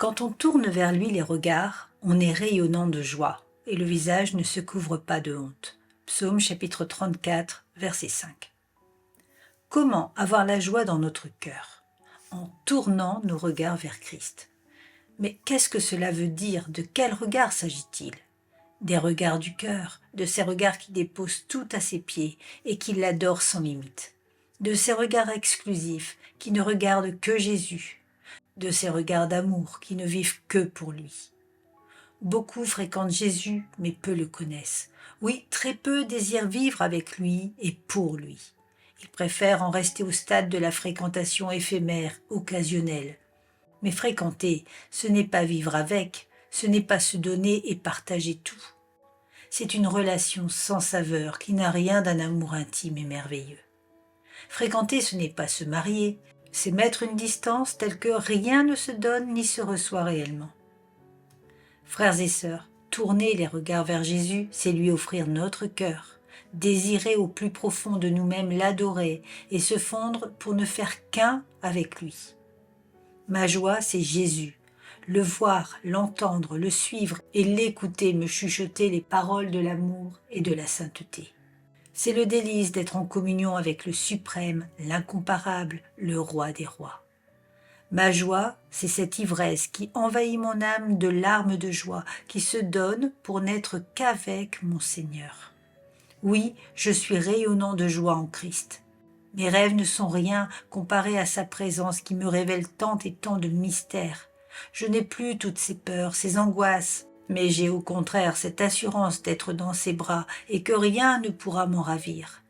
Quand on tourne vers lui les regards, on est rayonnant de joie, et le visage ne se couvre pas de honte. Psaume chapitre 34, verset 5. Comment avoir la joie dans notre cœur? En tournant nos regards vers Christ. Mais qu'est-ce que cela veut dire? De quel regard s'agit-il? Des regards du cœur, de ces regards qui déposent tout à ses pieds et qui l'adorent sans limite. De ces regards exclusifs qui ne regardent que Jésus. De ces regards d'amour qui ne vivent que pour lui. Beaucoup fréquentent Jésus, mais peu le connaissent. Oui, très peu désirent vivre avec lui et pour lui. Ils préfèrent en rester au stade de la fréquentation éphémère, occasionnelle. Mais fréquenter, ce n'est pas vivre avec, ce n'est pas se donner et partager tout. C'est une relation sans saveur qui n'a rien d'un amour intime et merveilleux. Fréquenter, ce n'est pas se marier, c'est mettre une distance telle que rien ne se donne ni se reçoit réellement. Frères et sœurs, tourner les regards vers Jésus, c'est lui offrir notre cœur, désirer au plus profond de nous-mêmes l'adorer et se fondre pour ne faire qu'un avec lui. Ma joie, c'est Jésus, le voir, l'entendre, le suivre et l'écouter me chuchoter les paroles de l'amour et de la sainteté. C'est le délice d'être en communion avec le suprême, l'incomparable, le roi des rois. Ma joie, c'est cette ivresse qui envahit mon âme de larmes de joie, qui se donne pour n'être qu'avec mon Seigneur. Oui, je suis rayonnant de joie en Christ. Mes rêves ne sont rien comparés à sa présence qui me révèle tant et tant de mystères. Je n'ai plus toutes ces peurs, ces angoisses, mais j'ai au contraire cette assurance d'être dans ses bras et que rien ne pourra m'en ravir.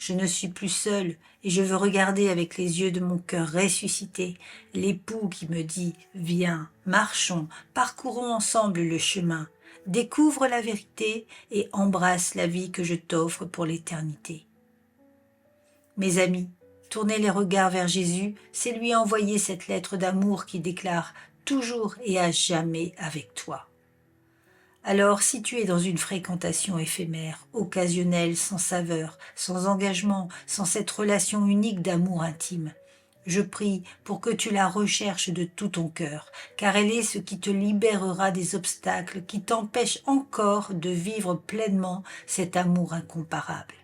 Je ne suis plus seule et je veux regarder avec les yeux de mon cœur ressuscité l'époux qui me dit « Viens, marchons, parcourons ensemble le chemin, découvre la vérité et embrasse la vie que je t'offre pour l'éternité. » Mes amis, tourner les regards vers Jésus, c'est lui envoyer cette lettre d'amour qui déclare « toujours et à jamais avec toi ». Alors, si tu es dans une fréquentation éphémère, occasionnelle, sans saveur, sans engagement, sans cette relation unique d'amour intime, je prie pour que tu la recherches de tout ton cœur, car elle est ce qui te libérera des obstacles qui t'empêchent encore de vivre pleinement cet amour incomparable.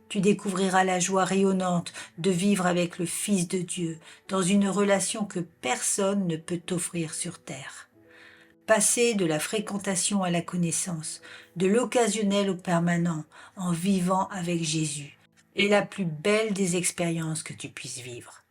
Tu découvriras la joie rayonnante de vivre avec le Fils de Dieu dans une relation que personne ne peut t'offrir sur terre. Passer de la fréquentation à la connaissance, de l'occasionnel au permanent, en vivant avec Jésus, est la plus belle des expériences que tu puisses vivre.